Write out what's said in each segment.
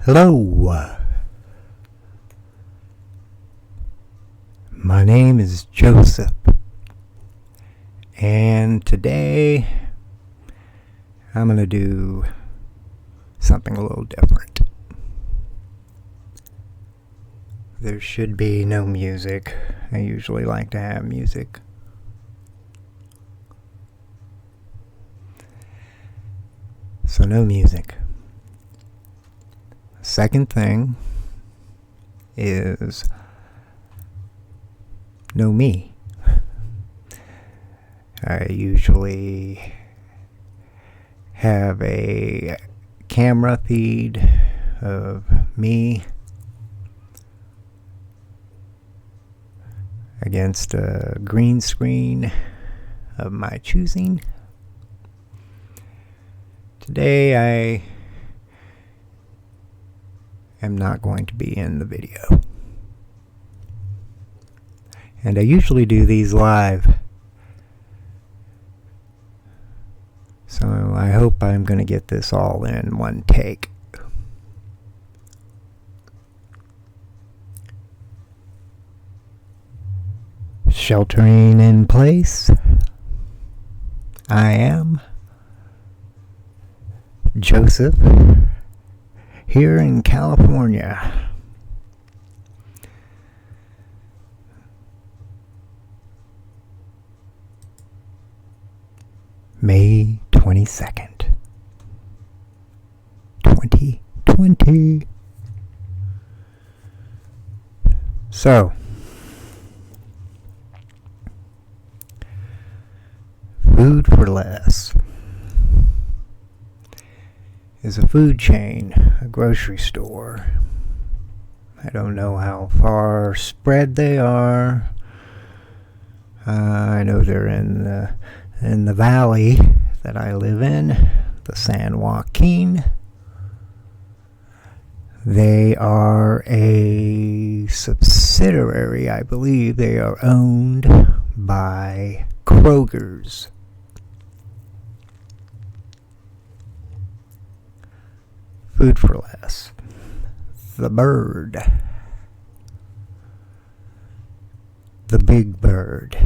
Hello, my name is Joseph, and today I'm going to do something a little different. There should be no music. I usually like to have music. So no music. Second thing is no me. I usually have a camera feed of me against a green screen of my choosing. Today I am not going to be in the video. And I usually do these live. So I hope I'm going to get this all in one take. Sheltering in place. I am Joseph, here in California. May 22nd, 2020. So, Food4Less is a food chain, a grocery store. I don't know how far spread they are. I know they're in the valley that I live in, the San Joaquin. They are a subsidiary, I believe. They are owned by Kroger's. Food4Less. The bird. The big bird.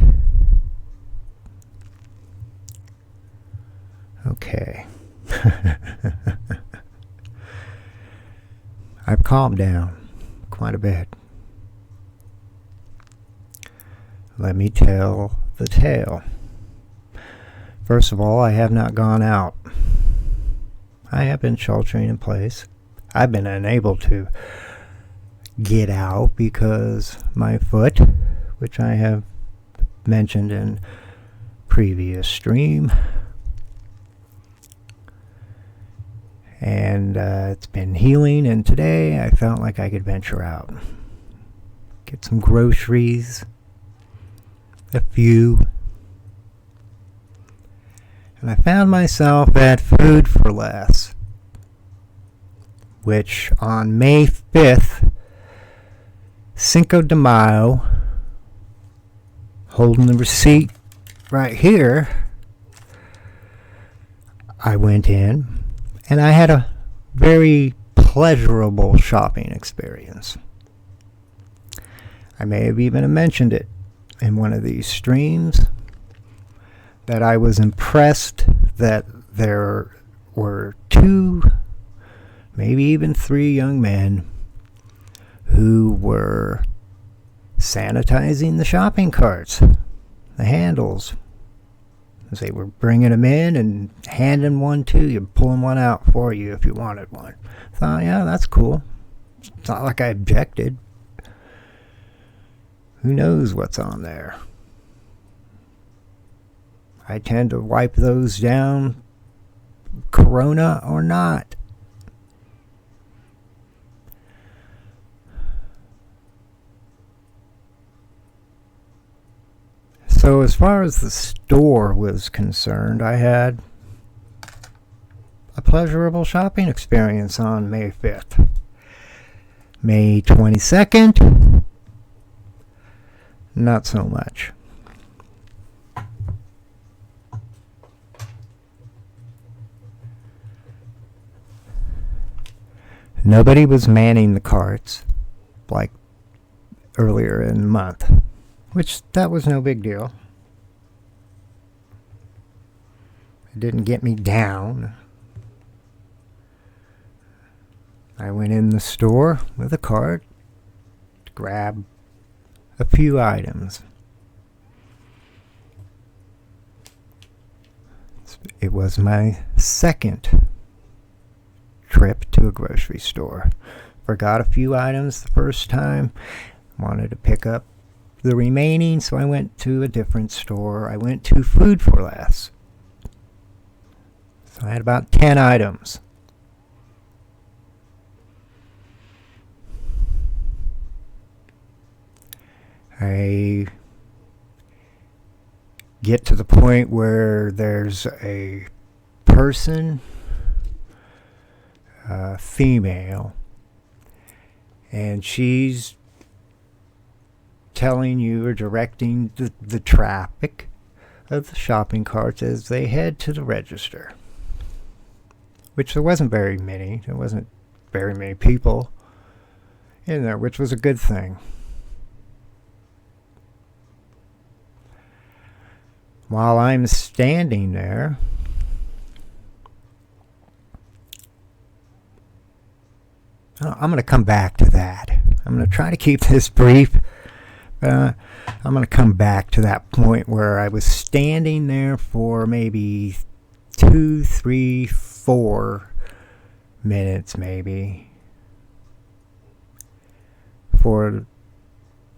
Okay. I've calmed down quite a bit. Let me tell the tale. First of all, I have not gone out. I have been sheltering in place. I've been unable to get out because my foot, which I have mentioned in previous stream, and it's been healing, and today I felt like I could venture out, get some groceries, a few, and I found myself at Food4Less, which on May 5th, Cinco de Mayo, holding the receipt right here, I went in and I had a very pleasurable shopping experience. I may have even mentioned it in one of these streams, that I was impressed that there were 2, maybe even 3 young men who were sanitizing the shopping carts, the handles, as they were bringing them in and handing one to you, pulling one out for you if you wanted one. I thought, yeah, that's cool. It's not like I objected. Who knows what's on there? I tend to wipe those down, Corona or not. So as far as the store was concerned, I had a pleasurable shopping experience on May 5th. May 22nd, not so much. Nobody was manning the carts like earlier in the month, which that was no big deal. It didn't get me down. I went in the store with a cart to grab a few items. It was my second trip to a grocery store. Forgot a few items the first time. Wanted to pick up the remaining, so I went to a different store. I went to Food4Less. So I had about 10 items. I get to the point where there's a person, female, and she's telling you or directing the traffic of the shopping carts as they head to the register, which there wasn't very many. There wasn't very many people in there, which was a good thing. While I'm standing there, I'm going to come back to that. I'm going to try to keep this brief, but I'm going to come back to that point where I was standing there for maybe 2, 3, 4 minutes maybe for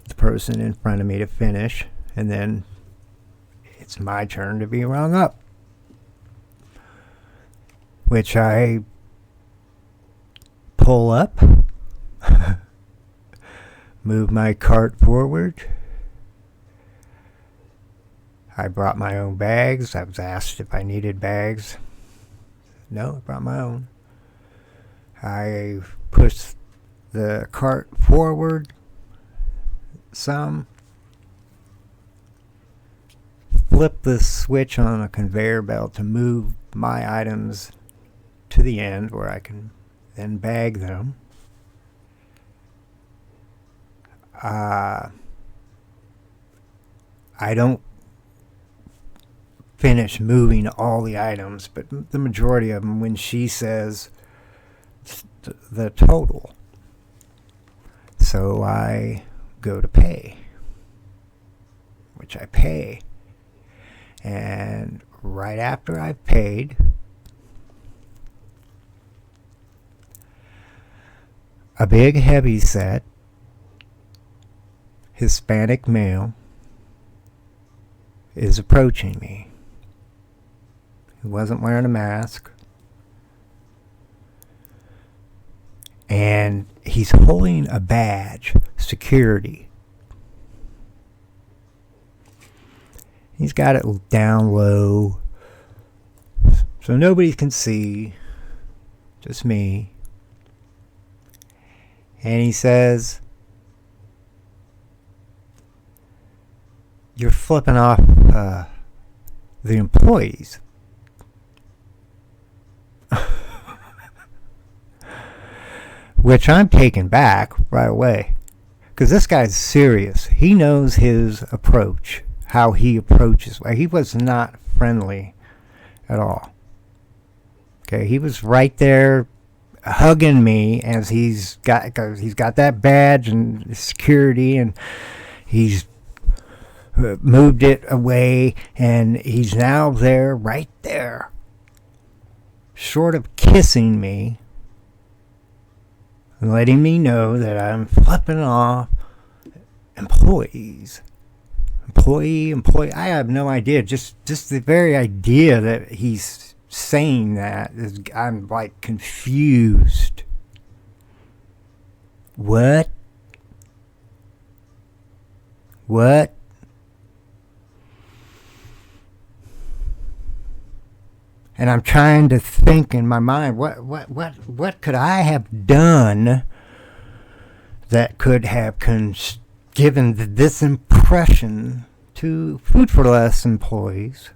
the person in front of me to finish, and then it's my turn to be rung up, which I pull up, move my cart forward. I brought my own bags. I was asked if I needed bags. No, I brought my own. I pushed the cart forward some, flip the switch on a conveyor belt to move my items to the end where I can then bag them. I don't finish moving all the items, but the majority of them when she says the total. So I go to pay, which I pay. And right after I've paid, a big heavy-set Hispanic male is approaching me. He wasn't wearing a mask. And he's holding a badge, security. He's got it down low, so nobody can see, just me. And he says, "You're flipping off the employees." Which I'm taken back right away, because this guy's serious. He knows his approach, how he approaches. He was not friendly at all. Okay, he was right there hugging me as he's got that badge and security, and he's moved it away, and he's now there, right there, short of kissing me, letting me know that I'm flipping off employees. Employee. I have no idea. Just the very idea that he's saying that is, I'm like confused. What? And I'm trying to think in my mind, what could I have done that could have given this impression to Food4Less employees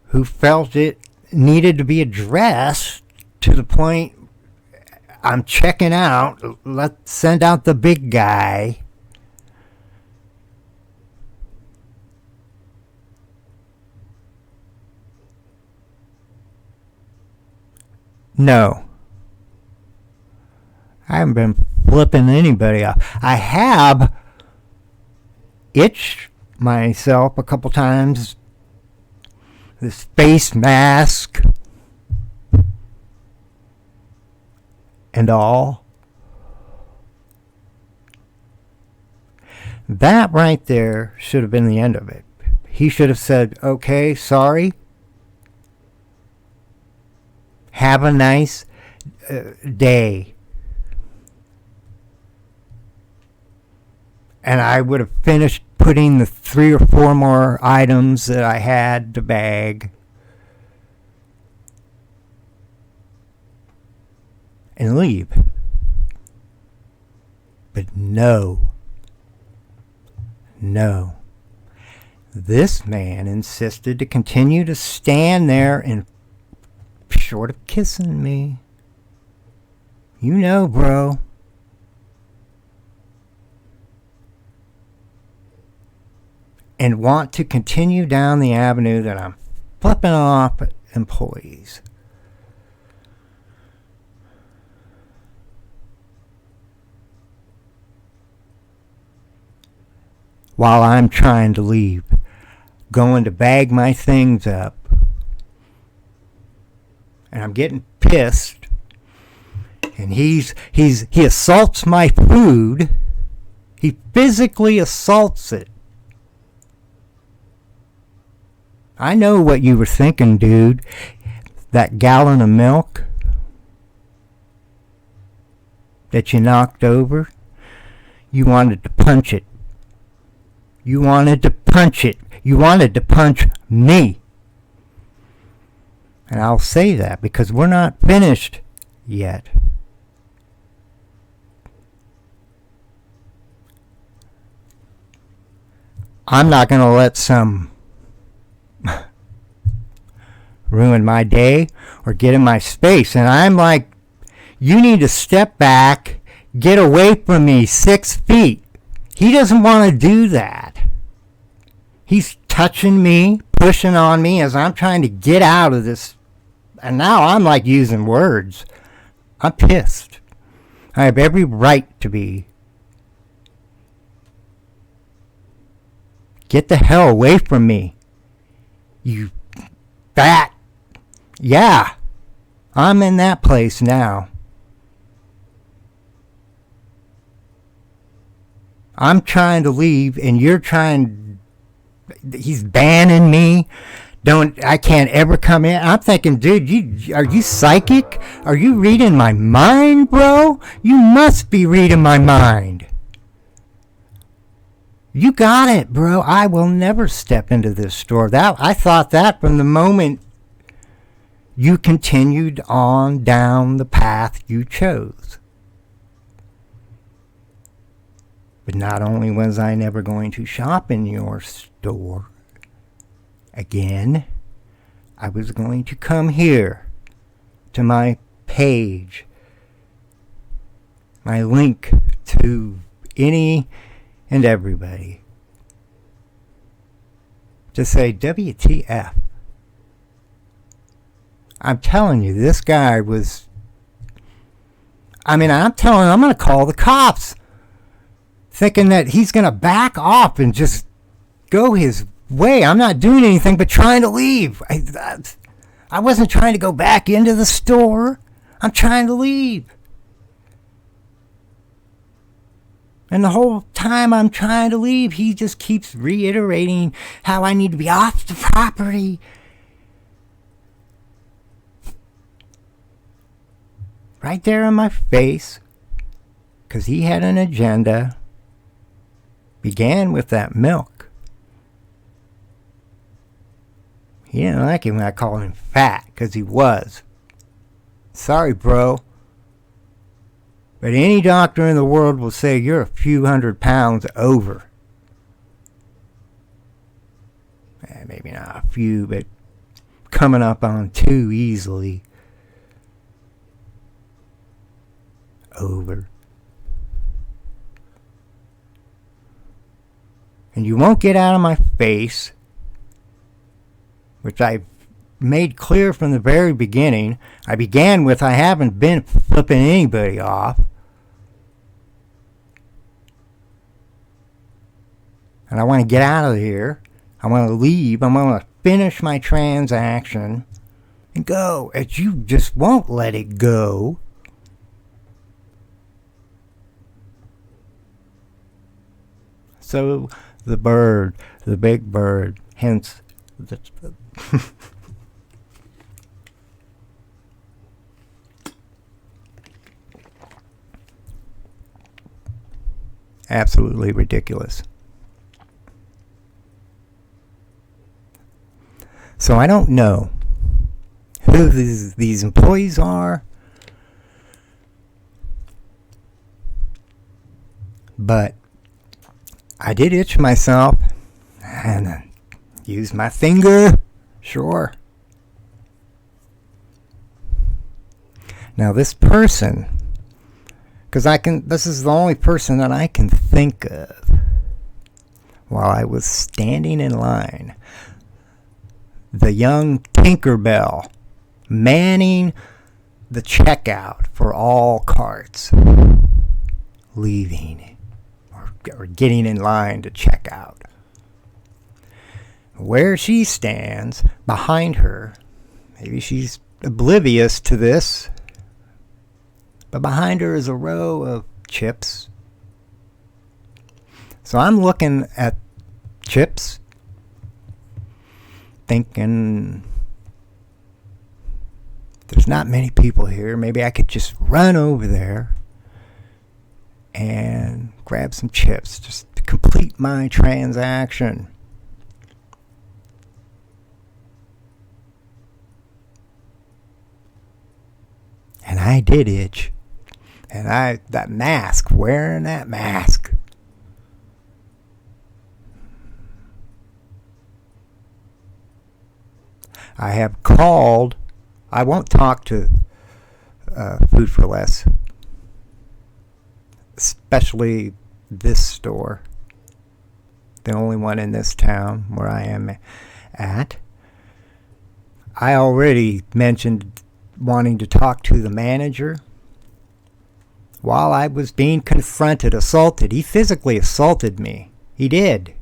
who felt it needed to be addressed to the point I'm checking out. Let's send out the big guy. No. I haven't been flipping anybody off. I have itched myself a couple times. This face mask and all. That right there should have been the end of it. He should have said, okay, sorry. Have a nice day. And I would have finished putting the 3 or 4 more items that I had to bag. And leave. But no. No. This man insisted to continue to stand there and short of kissing me. You know, bro. And want to continue down the avenue that I'm flipping off employees. While I'm trying to leave, going to bag my things up, and I'm getting pissed, and he assaults my food. He physically assaults it. I know what you were thinking, dude. That gallon of milk that you knocked over, you wanted to punch it. You wanted to punch it. You wanted to punch me. And I'll say that because we're not finished yet. I'm not going to let some ruin my day or get in my space. And I'm like, you need to step back, get away from me 6 feet. He doesn't want to do that. He's touching me, pushing on me as I'm trying to get out of this. And now I'm like using words. I'm pissed. I have every right to be. Get the hell away from me. You fat. Yeah. I'm in that place now. I'm trying to leave and you're trying. He's banning me. I can't ever come in. I'm thinking, dude, are you psychic? Are you reading my mind, bro? You must be reading my mind. You got it, bro. I will never step into this store. I thought that from the moment you continued on down the path you chose. But not only was I never going to shop in your store again, I was going to come here to my page, my link to any and everybody, to say WTF. I'm telling you, this guy was, I'm telling him I'm going to call the cops, thinking that he's going to back off and just go his way. I'm not doing anything but trying to leave. I wasn't trying to go back into the store. I'm trying to leave. And the whole time I'm trying to leave, he just keeps reiterating how I need to be off the property. Right there in my face. Because he had an agenda. Began with that milk. He didn't like it when I called him fat, because he was. Sorry, bro. But any doctor in the world will say you're a few 100 pounds over. Maybe not a few, but coming up on too easily. Over. And you won't get out of my face, which I made clear from the very beginning. I began with, I haven't been flipping anybody off. And I want to get out of here. I want to leave. I want to finish my transaction and go. And you just won't let it go. So the bird, the big bird, hence the absolutely ridiculous. So I don't know who these employees are, but I did itch myself and use my finger. Sure. Now this person, because this is the only person that I can think of while I was standing in line. The young Tinkerbell manning the checkout for all carts, leaving or getting in line to check out. Where she stands, behind her, maybe she's oblivious to this, but behind her is a row of chips. So I'm looking at chips, thinking, there's not many people here. Maybe I could just run over there and grab some chips just to complete my transaction. And I did itch. And that mask, wearing that mask. I have called, I won't talk to Food4Less, especially this store, the only one in this town where I am at. I already mentioned wanting to talk to the manager while I was being confronted, assaulted. He physically assaulted me. He did.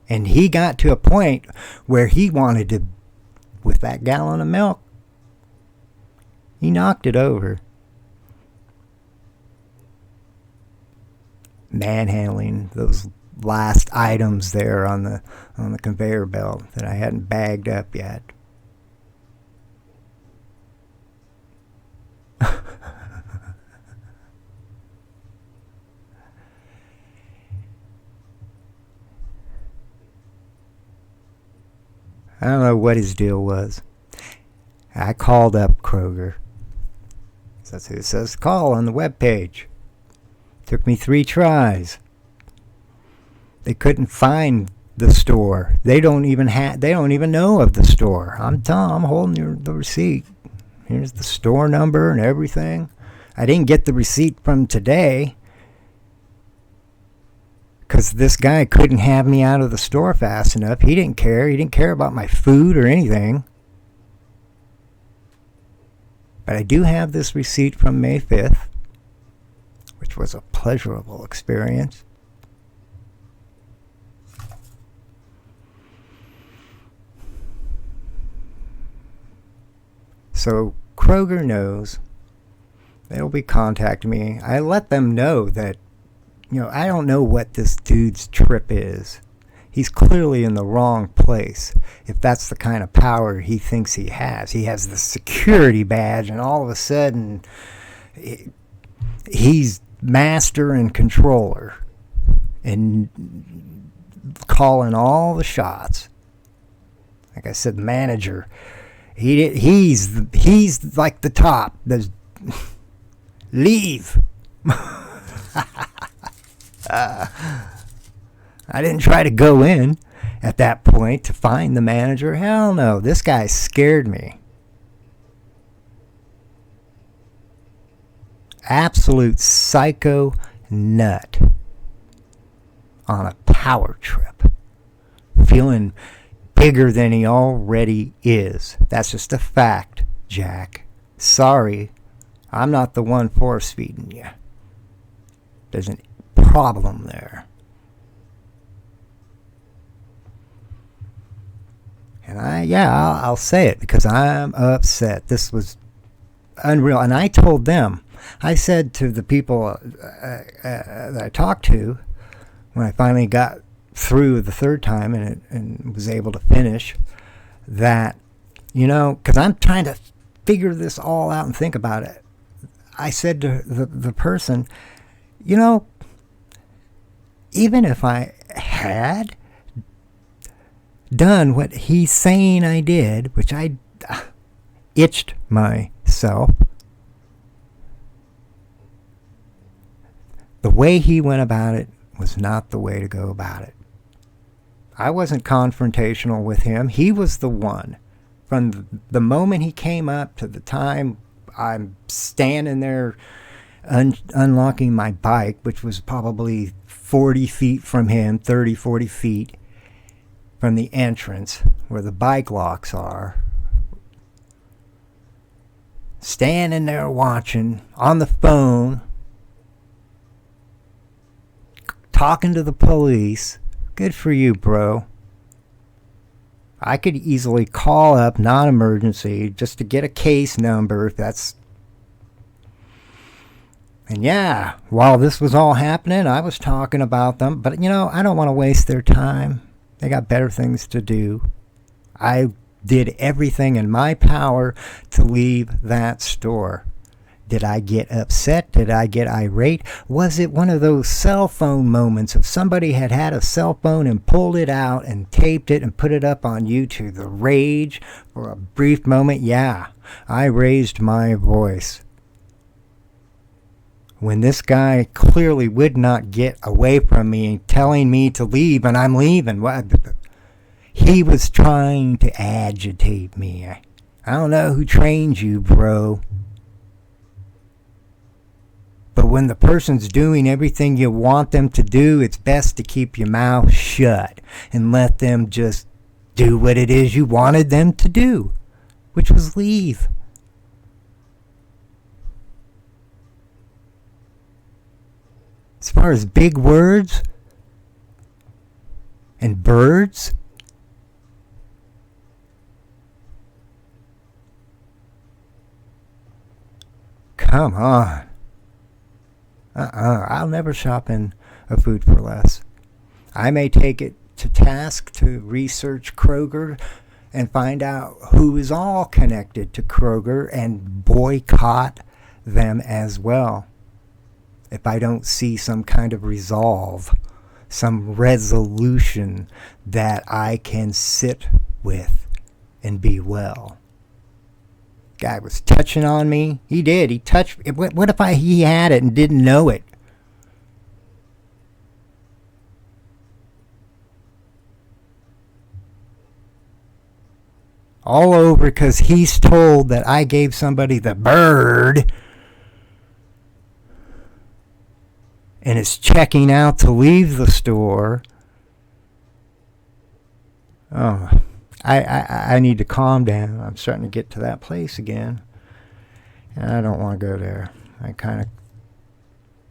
And he got to a point where he wanted to, with that gallon of milk, he knocked it over. Manhandling those last items there on the conveyor belt that I hadn't bagged up yet. I don't know what his deal was. I called up Kroger. That's who it says call on the webpage. Took me 3 tries. They couldn't find the store. They don't even know of the store. I'm holding the receipt. Here's the store number and everything. I didn't get the receipt from today because this guy couldn't have me out of the store fast enough. He didn't care. He didn't care about my food or anything. But I do have this receipt from May 5th, which was a pleasurable experience. So Kroger knows. They'll be contacting me. I let them know that, I don't know what this dude's trip is. He's clearly in the wrong place if that's the kind of power he thinks he has. He has the security badge, and all of a sudden he's master and controller and calling all the shots. Like I said, the manager, he's like the top. There's leave. I didn't try to go in. at that point to find the manager. Hell no, this guy scared me. Absolute psycho nut on a power trip, feeling bigger than he already is. That's just a fact, Jack. Sorry, I'm not the one force feeding you. There's a problem there. And I'll say it because I'm upset. This was unreal. And I told them, I said to the people that I talked to when I finally got through the third time and was able to finish, that, because I'm trying to figure this all out and think about it. I said to the person, even if I had done what he's saying I did, which I itched myself, the way he went about it was not the way to go about it. I wasn't confrontational with him. He was the one. From the moment he came up to the time I'm standing there unlocking my bike, which was probably 40 feet from him, 30, 40 feet from the entrance where the bike locks are, standing there watching on the phone, talking to the police. Good for you, bro. I could easily call up non-emergency just to get a case number if that's... And yeah, while this was all happening, I was talking about them. But, I don't want to waste their time. They got better things to do. I did everything in my power to leave that store. Did I get upset? Did I get irate? Was it one of those cell phone moments if somebody had a cell phone and pulled it out and taped it and put it up on YouTube? The rage for a brief moment? Yeah, I raised my voice. When this guy clearly would not get away from me, telling me to leave, and I'm leaving. He was trying to agitate me. I don't know who trained you, bro. But when the person's doing everything you want them to do, it's best to keep your mouth shut and let them just do what it is you wanted them to do, which was leave. As far as big words and birds, come on. I'll never shop in a Food4Less. I may take it to task to research Kroger and find out who is all connected to Kroger and boycott them as well. If I don't see some kind of resolve, some resolution that I can sit with and be well. Guy was touching on me. He did. He touched. What if he had it and didn't know it? All over because he's told that I gave somebody the bird and is checking out to leave the store. Oh, I need to calm down. I'm starting to get to that place again. And I don't want to go there. I kind of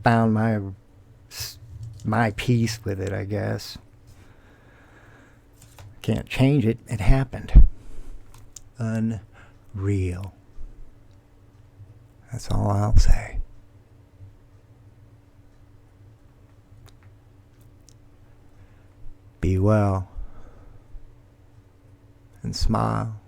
found my peace with it, I guess. Can't change it. It happened. Unreal. That's all I'll say. Be well. And smile.